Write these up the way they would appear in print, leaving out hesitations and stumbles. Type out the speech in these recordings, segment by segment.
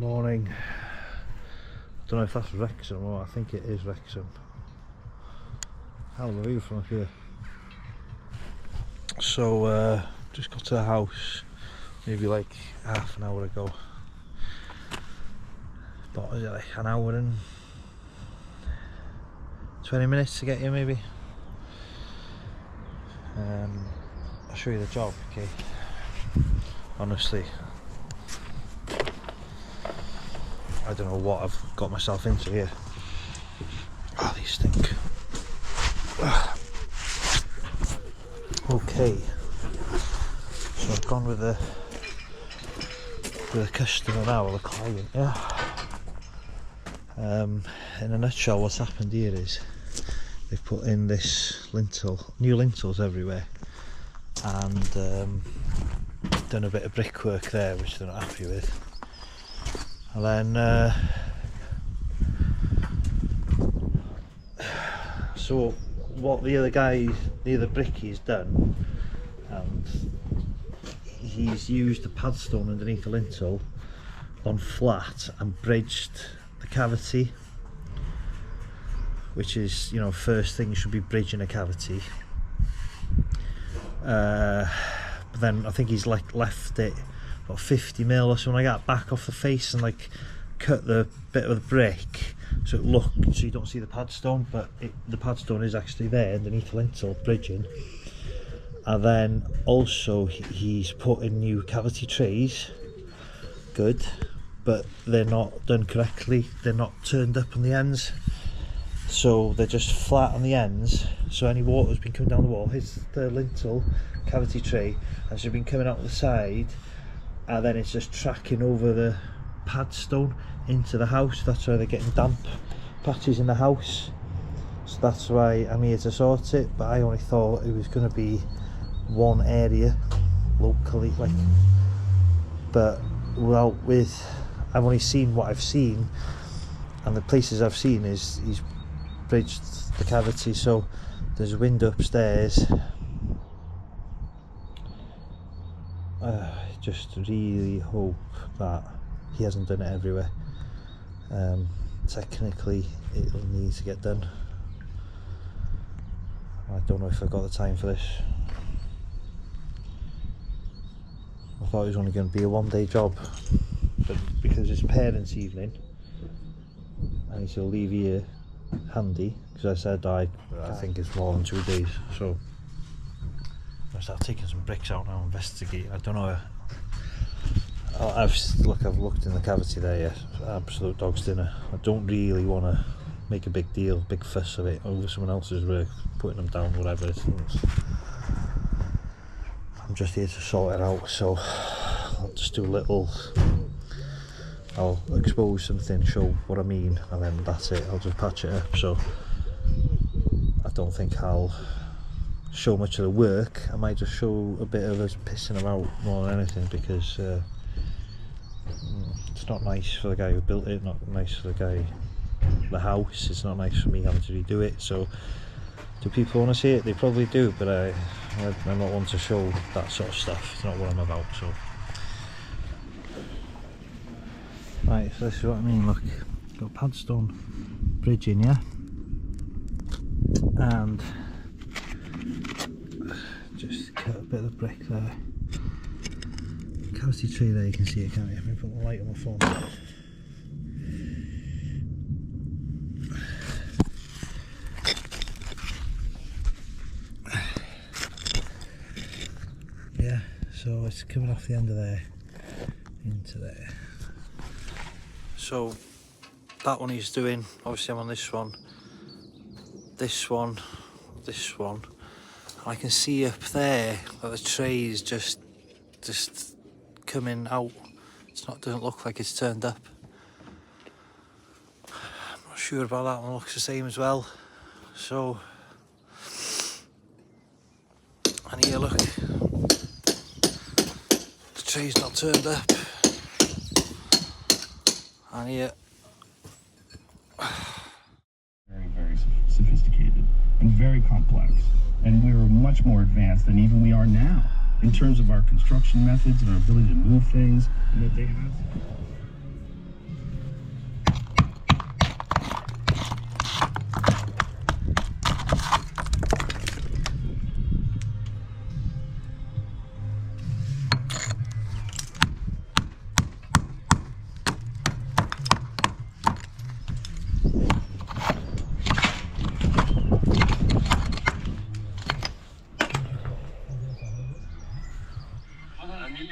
Morning. I don't know if that's Wrexham or I think it is Wrexham. Hell of a view from up here. So just got to the house maybe like half an hour ago. But was it like an hour and 20 minutes to get here maybe? I'll show you the job, okay? Honestly, I don't know what I've got myself into here. Oh, these stink. Okay, so I've gone with a customer now, or the client, yeah. In a nutshell, what's happened here is they've put in this lintel, new lintels everywhere, and done a bit of brickwork there which they're not happy with. And then so what the other guy, the other bricky's done, and he's used the padstone underneath the lintel on flat and bridged the cavity, which is, you know, first thing you should be bridging a cavity. But then I think he's like left it about 50 mil or something like that back off the face and like cut the bit of the brick so it look, so you don't see the padstone, but the padstone is actually there underneath the lintel bridging. And then also he's put in new cavity trays, good, but they're not done correctly. They're not turned up on the ends, so they're just flat on the ends, so any water's been coming down the wall, hits the lintel cavity tray, and it's been coming out the side, and then it's just tracking over the padstone into the house. That's why they're getting damp patches in the house, so that's why I'm here to sort it. But I only thought it was going to be one area locally, like, but well, with I've only seen what I've seen, and the places I've seen is he's bridged the cavity. So there's a window upstairs. Just really hope that he hasn't done it everywhere. Technically it'll need to get done. I don't know if I've got the time for this. I thought it was only going to be a one-day job, but because it's parents' evening and he'll leave here handy, because I said I think it's more than 2 days, so I'll start taking some bricks out now, investigate. I don't know. I've looked in the cavity there, yes, absolute dog's dinner. I don't really want to make a big deal, big fuss of it over someone else's work, putting them down, whatever it is. I'm just here to sort it out, so I'll just do a little, I'll expose something, show what I mean, and then that's it. I'll just patch it up. So I don't think I'll show much of the work. I might just show a bit of us pissing them out more than anything, because it's not nice for the guy who built it, not nice for the guy, the house. It's not nice for me having to redo it. So do people want to see it? They probably do, but I'm not one to show that sort of stuff. It's not what I'm about. So right, so this is what I mean. Look, got padstone bridging, yeah, and just cut a bit of the brick there. Cavity tree there, you can see it, can't you? Let me put the light on my phone. Yeah, so it's coming off the end of there into there. So that one he's doing, obviously I'm on this one, this one, this one. I can see up there that the tray is just coming out. It's not, doesn't look like it's turned up. I'm not sure about that one, looks the same as well. So, and here look, the tray's not turned up. And here, very sophisticated and very complex, and we were much more advanced than even we are now in terms of our construction methods and our ability to move things that they have.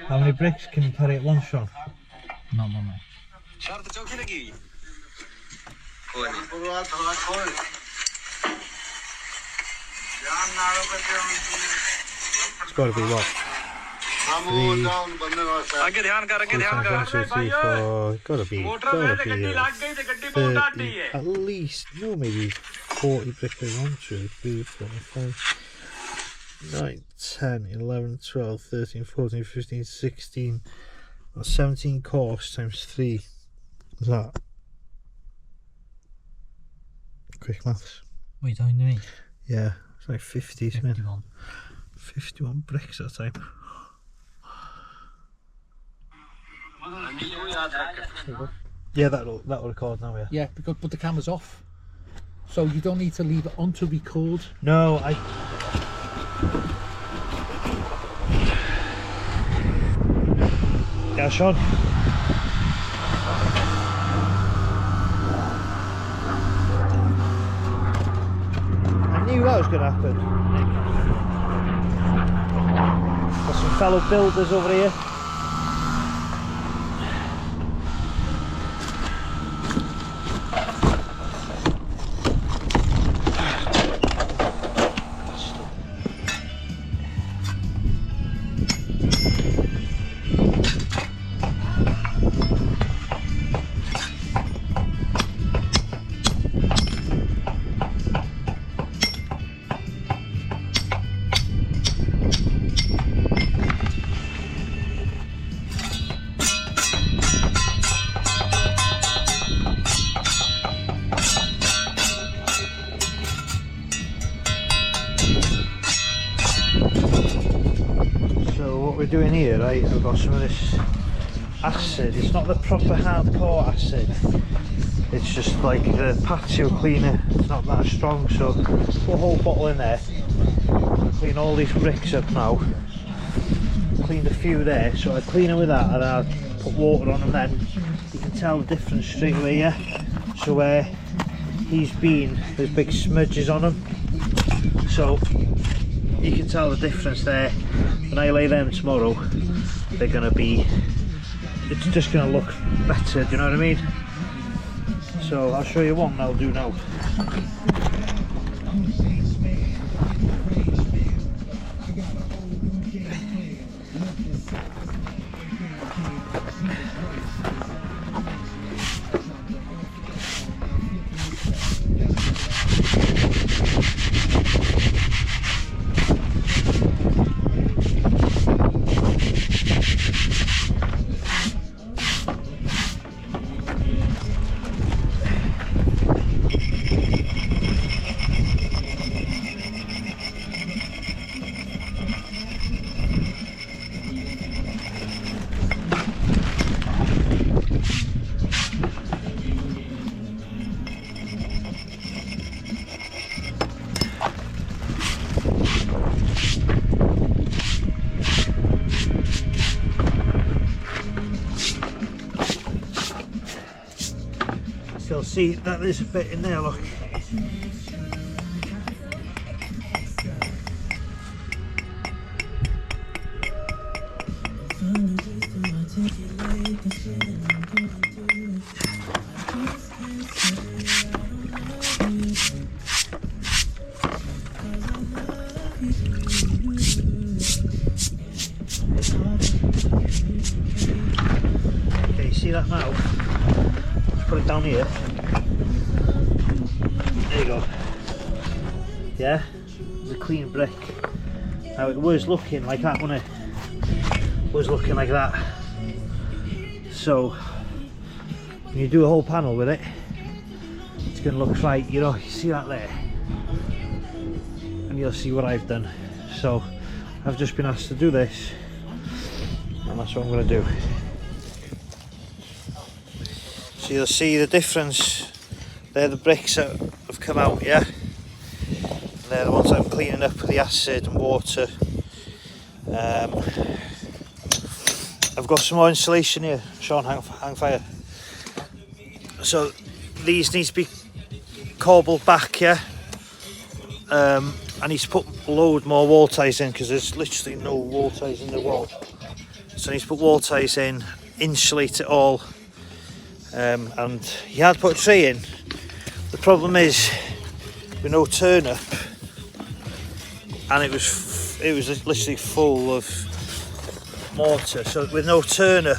How many bricks can you carry at once, Sean? Not many. It's got to be what? 3, 4, gotta be 30, at least, no, maybe 40 bricks. 1, 2, 3, 4, 5, 9, 10, 11, 12, 13, 14, 15, 16, 17 course times 3. What's that? Quick maths. What are you talking to me? Yeah, it's like 50, 51. 51 bricks at a time. Yeah, that'll record now, yeah. Yeah, because but the camera's off, so you don't need to leave it on to record. No, yeah, Sean. I knew that was going to happen. Got some fellow builders over here. We're doing here, right? I've got some of this acid. It's not the proper hardcore acid, it's just like the patio cleaner. It's not that strong, so put a whole bottle in there. I'll clean all these bricks up now. Cleaned a few there, so I clean them with that and I'll put water on them. Then you can tell the difference straight away, yeah? So where he's been, there's big smudges on him, so you can tell the difference there. When I lay them tomorrow, they're going to be, it's just going to look better, do you know what I mean? So I'll show you one I'll do now. You'll see that there's a bit in there, look. Okay, you see that now? Put it down here. There you go. Yeah, it's a clean brick. Now it was looking like that, wasn't it? Was looking like that. So when you do a whole panel with it, it's going to look right. You know, you see that there, and you'll see what I've done. So I've just been asked to do this, and that's what I'm going to do. So you'll see the difference. They're the bricks that have come out, yeah? And they're the ones I'm cleaning up with the acid and water. I've got some more insulation here. Sean, hang fire. So these need to be cobbled back, yeah? I need to put a load more wall ties in because there's literally no wall ties in the wall. So I need to put wall ties in, insulate it all, and he had put a tree in. The problem is with no turnip, and it was literally full of mortar. So with no turnip,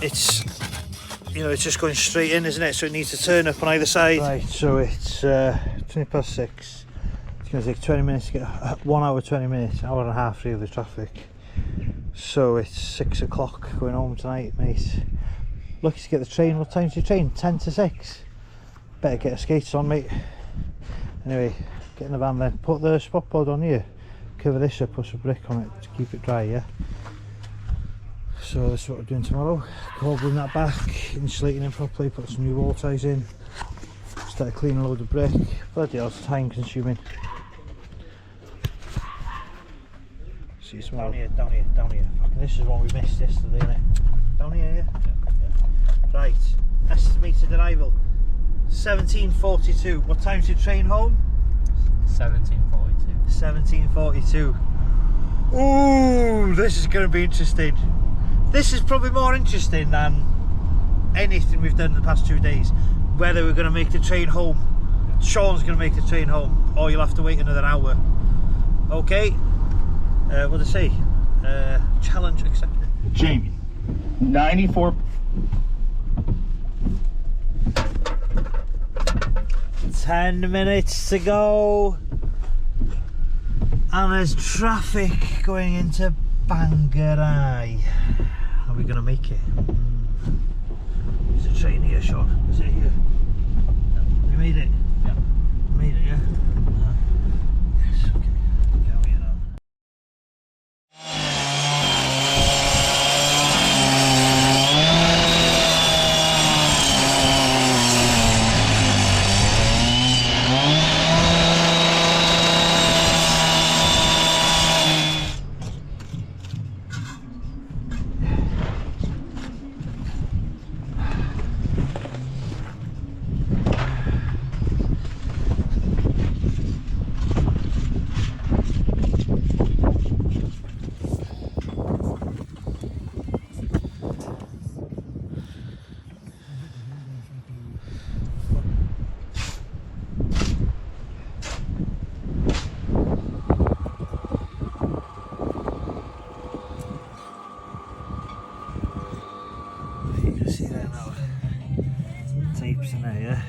it's, you know, it's just going straight in, isn't it? So it needs to turn up on either side. Right, so it's 20 past 6. It's going to take 20 minutes to get 1 hour 20 minutes, hour and a half through the traffic. So it's 6 o'clock going home tonight, mate. Lucky to get the train. What time's your train? 10 to 6. Better get a skates on, mate. Anyway, get in the van then. Put the spot board on here. Cover this up, put some brick on it to keep it dry, yeah? So this is what we're doing tomorrow. Cobbling that back, insulating it properly, put some new wall ties in. Start cleaning a load of brick. Bloody hell, it's time consuming. See you tomorrow. Down here. Fucking this is one we missed yesterday, isn't it? Down here, yeah? Right, estimated arrival 17:42. What time's your train home? 17:42. 17:42. Ooh, this is going to be interesting. This is probably more interesting than anything we've done in the past 2 days. Whether we're going to make the train home. Sean's going to make the train home, or you'll have to wait another hour. Okay. What do they say? Challenge accepted. Jamie, 94. 10 minutes to go. And there's traffic going into Bangarai. Are we going to make it? There's a train here, Sean. Is it here? We made it? Yeah. Made it, yeah? Yes, okay. Get out here now. You can see there now. Tapes in there, yeah?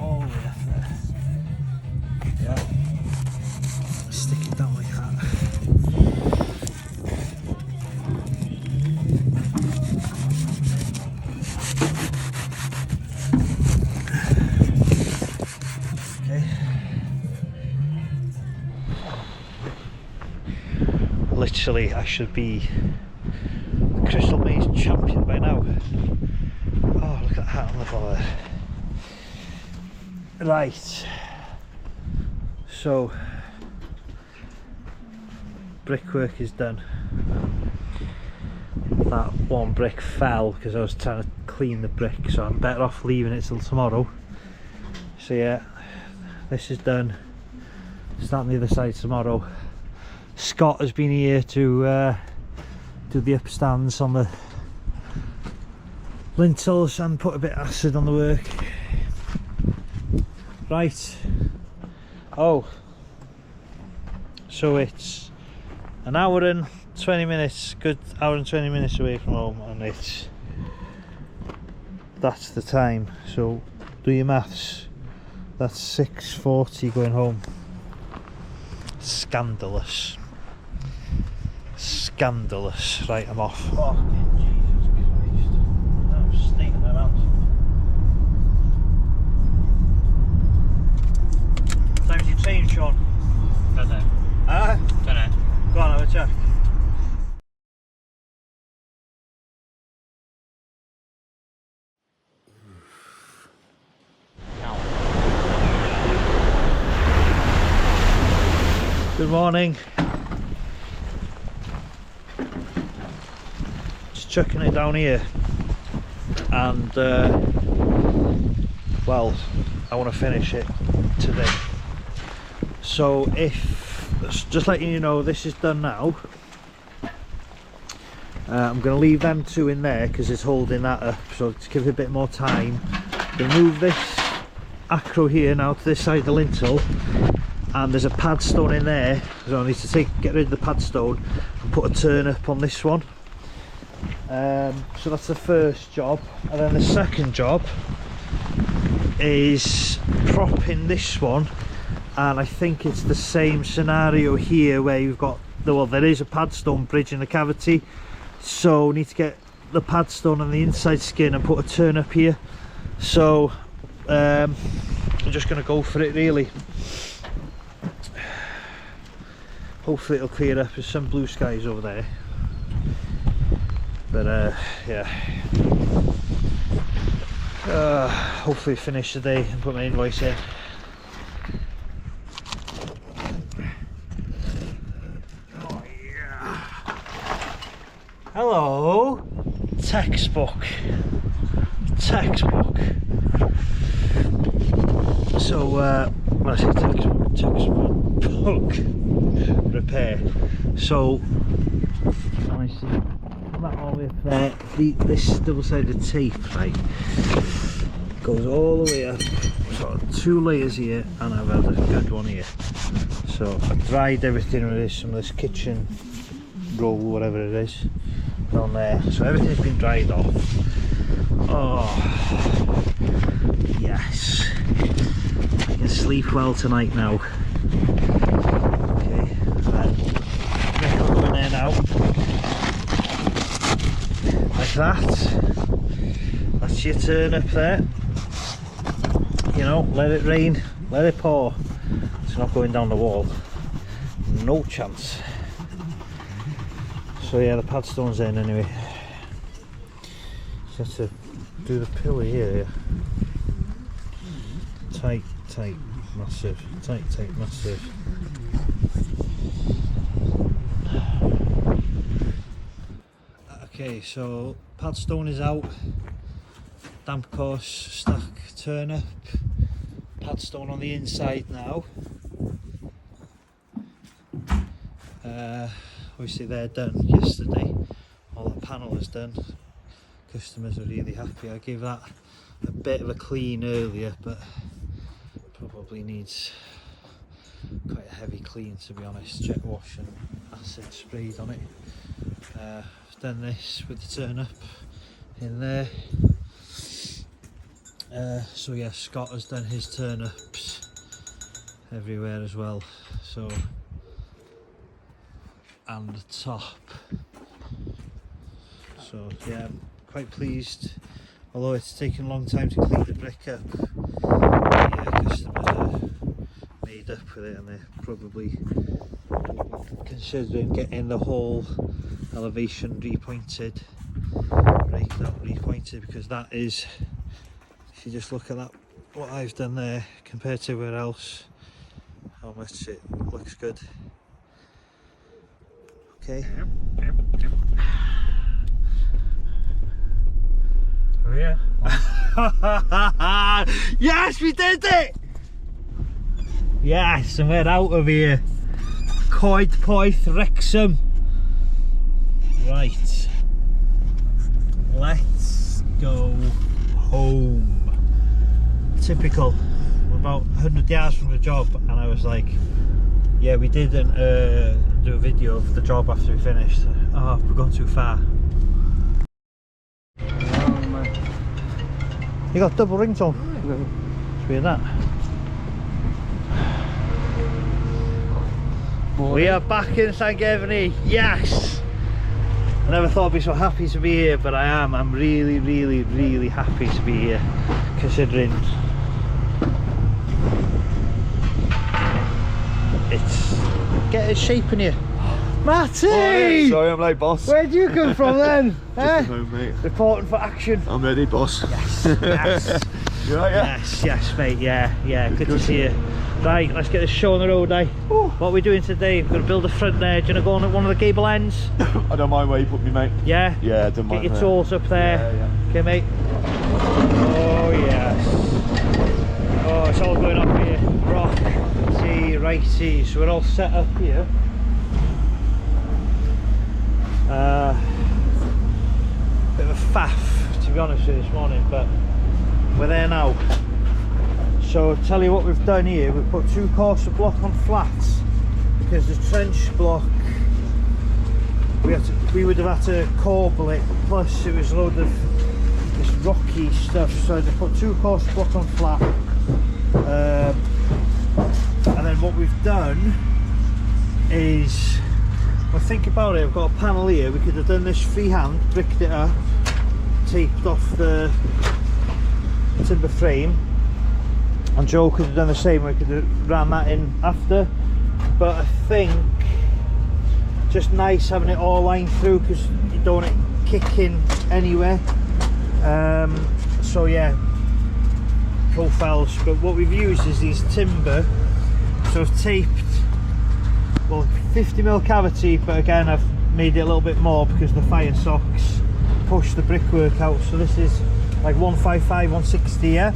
All the way up there. Yeah. Stick it down like that. Okay. Literally, I should be the Crystal Maze champion by now. Oh, look at that hat on the collar. Right. So, brickwork is done. That one brick fell because I was trying to clean the brick, so I'm better off leaving it till tomorrow. So yeah, this is done. Start on the other side tomorrow. Scott has been here to do the upstands on the lintels and put a bit of acid on the work. Right. Oh, so it's an hour and 20 minutes, good hour and 20 minutes away from home, and that's the time. So do your maths. That's 6:40 going home. Scandalous. Scandalous. Right, I'm off. Fucking Jesus Christ. I'm stinking them out. Time's your train, Sean? Don't know. Huh? Don't know. Go on, have a check. Good morning. Just chucking it down here, and well, I want to finish it today. So if, just letting you know, this is done now. I'm going to leave them two in there because it's holding that up, so to give it a bit more time. We'll move this acro here now to this side of the lintel, and there's a pad stone in there, so I need to get rid of the pad stone and put a turnip on this one. So that's the first job, and then the second job is propping this one, and I think it's the same scenario here where you've got well, there is a padstone bridge in the cavity, so we need to get the padstone on the inside skin and put a turnip here. So I'm just going to go for it really. Hopefully it'll clear up. There's some blue skies over there, but yeah, hopefully finish the day and put my invoice in. Oh yeah. Hello, textbook. So when I say textbook repair, so I see that all the way up there. This double-sided tape, right, goes all the way up. So 2 layers here, and I've had a good one here. So I've dried everything with some of this kitchen roll, whatever it is, on there. So everything's been dried off. Oh yes, I can sleep well tonight now. Okay, then I'll go in there now, like that. That's your turnip there. You know, let it rain, let it pour. It's not going down the wall, no chance. So yeah, the padstone's in anyway. Just have to do the pillar here. Tight, massive. Tight, massive. Okay, so padstone is out. Damp course stack turnip. Padstone on the inside now. Obviously they're done yesterday. All the panel is done. Customers are really happy. I gave that a bit of a clean earlier, but probably needs quite a heavy clean, to be honest. Jet wash and acid sprayed on it. I've done this with the turnip in there. So yeah, Scott has done his turnips everywhere as well. So, and the top. So yeah, I'm quite pleased, although it's taken a long time to clean the brick up. Yeah, customers are made up with it, and they're probably considering getting the whole elevation repointed, right, not repointed, because that is, if you just look at that, what I've done there compared to where else, how much it looks good. Okay. Oh yeah. Yes, we did it! Yes, and we're out of here. Coed Poeth Wrexham. Right. Let's go home. Typical. We're about 100 yards from the job, and I was like, yeah, we didn't do a video of the job after we finished. Oh, we've gone too far. You got double ringtone. It's weird that. We are back in St Gevney. Yes! I never thought I'd be so happy to be here, but I am. I'm really, really, really happy to be here, considering it's getting shape in here. Matty! Oh, sorry, I'm late, boss. Where'd you come from then? Just home, mate. Reporting for action. I'm ready, boss. Yes, yes. You right, yeah? Yes, mate, yeah, good to see you. Right, let's get this show on the road, eh? What are we doing today? We're going to build a front there. Do you want to go on at one of the gable ends? I don't mind where you put me, mate. Yeah? Yeah, I don't mind. Get your tools up there. Yeah. Okay, mate. Oh, yes. Oh, it's all going up here. Rock, tea, righty. So we're all set up here. faff, to be honest with you, this morning, but we're there now. So I'll tell you what we've done here. We've put 2 course of block on flats because the trench block we would have had to corbel it, plus it was a load of this rocky stuff, so they put 2 course of block on flat. And then what we've done is, well, think about it, I've got a panel here. We could have done this freehand, bricked it up, taped off the timber frame, and Joe could have done the same. We could have ran that in after, but I think just nice having it all lined through because you don't want it kicking anywhere. So yeah, profiles. But what we've used is these timber, so I've taped, well, 50mm cavity, but again I've made it a little bit more because the fire socks push the brickwork out. So this is like 155, 160, yeah.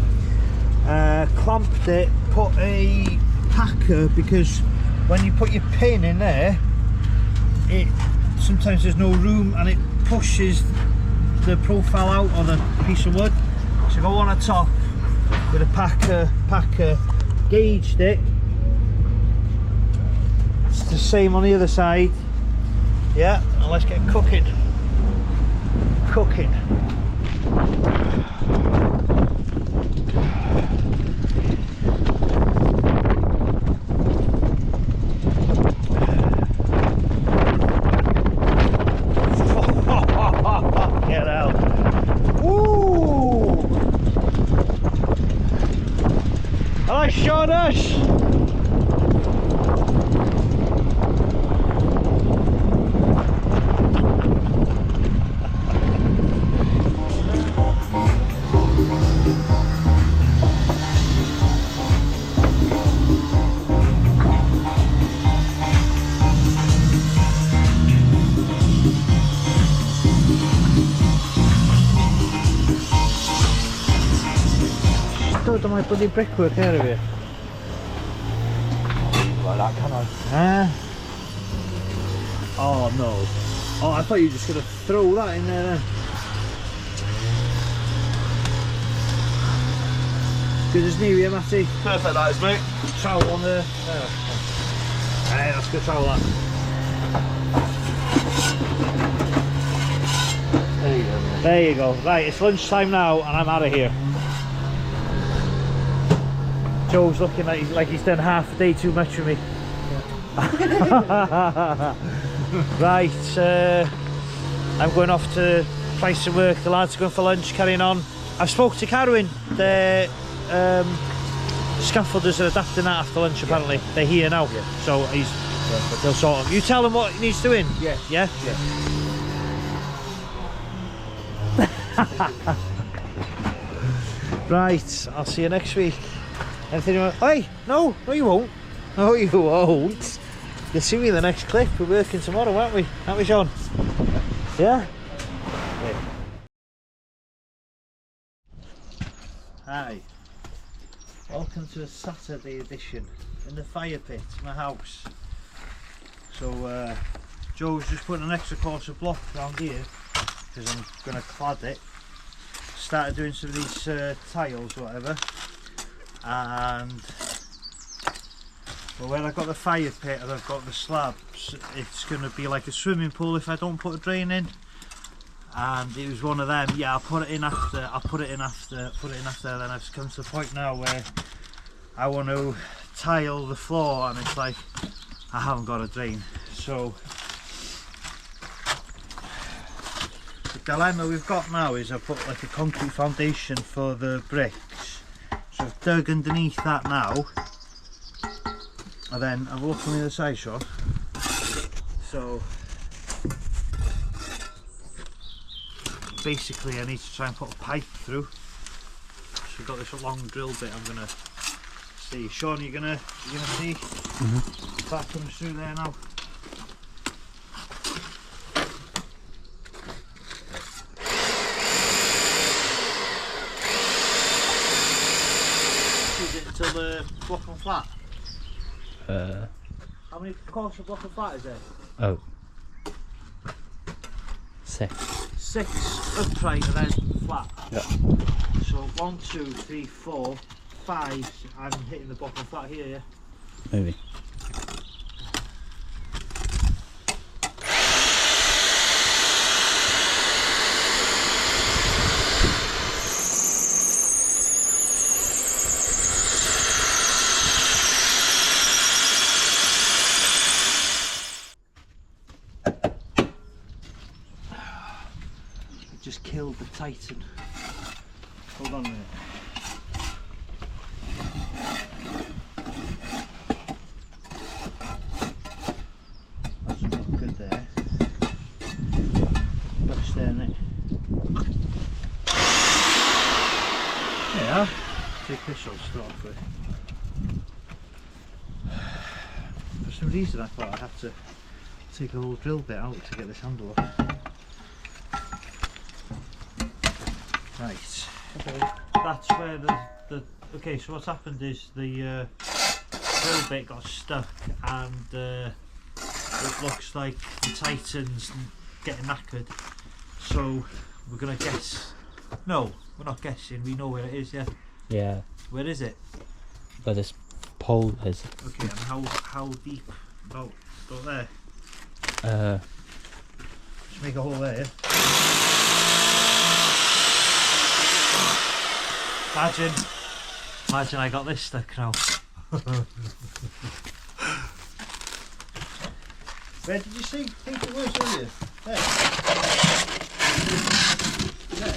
Clamped it, put a packer, because when you put your pin in there, it sometimes there's no room and it pushes the profile out of the piece of wood. So go on the top with a packer, gauged it. It's the same on the other side. Yeah, and let's get cooking. Get out. Woo! I shot us. Stood on my bloody brickwork out of here. Like that, can I? Huh? Oh no. Oh, I thought you were just going to throw that in there then. Good as new, yeah, Matty? Perfect, that is, mate. Trowel on there. Hey, that's good trowel, that. There you go, mate. There you go. Right, it's lunchtime now and I'm out of here. Joe's looking like he's done half a day too much for me. Right, I'm going off to price and work. The lads are going for lunch, carrying on. I've spoke to Carwyn. The scaffolders are adapting that after lunch apparently. They're here now, so they'll sort them. You tell them what he needs doing. Yeah. Yeah? Right, I'll see you next week. Anything you want? Hey, no you won't. No you won't. You'll see me in the next clip. We're working tomorrow, aren't we? Aren't we, Sean? Yeah? Hi. Welcome to a Saturday edition in the fire pit, my house. So Joe's just putting an extra course of block around here because I'm going to clad it. Started doing some of these tiles, whatever. And well, where I've got the fire pit and I've got the slabs, it's going to be like a swimming pool if I don't put a drain in. And it was one of them. Yeah, I'll put it in after. Then I've come to the point now where I want to tile the floor, and it's like I haven't got a drain. So the dilemma we've got now is I've put like a concrete foundation for the bricks. So I've dug underneath that now, and then have a look on the other side, Sean. So basically I need to try and put a pipe through. So we've got this long drill bit I'm gonna see. Sean, you're gonna see that comes through there now. Is it until the block and flat? How many course of block and flat is there? Oh. 6. 6 upright and then flat. Yeah. So 1, 2, 3, 4, 5. I'm hitting the bottom flat here, yeah? Maybe. Just killed the Titan. Hold on a minute. That's not good there. Bust there, innit? Yeah, take this off start off with. For some reason I thought I had to take a whole drill bit out to get this handle off. Right, okay. That's where the okay, so what's happened is the drill bit got stuck and it looks like the Titan's getting knackered, so we're gonna guess. No, we're not guessing, we know where it is, yeah? Yeah. Where is it? Where this pole is. Okay, and how deep? About there? Just make a hole there, yeah? Imagine I got this stuck now. Where did you think it was earlier? There. There.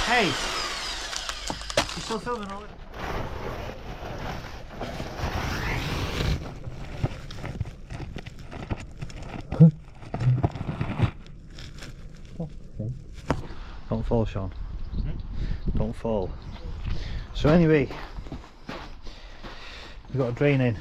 Hey! You still filming all it? Don't fall, Sean. Don't fall. So anyway, we've got a drain in.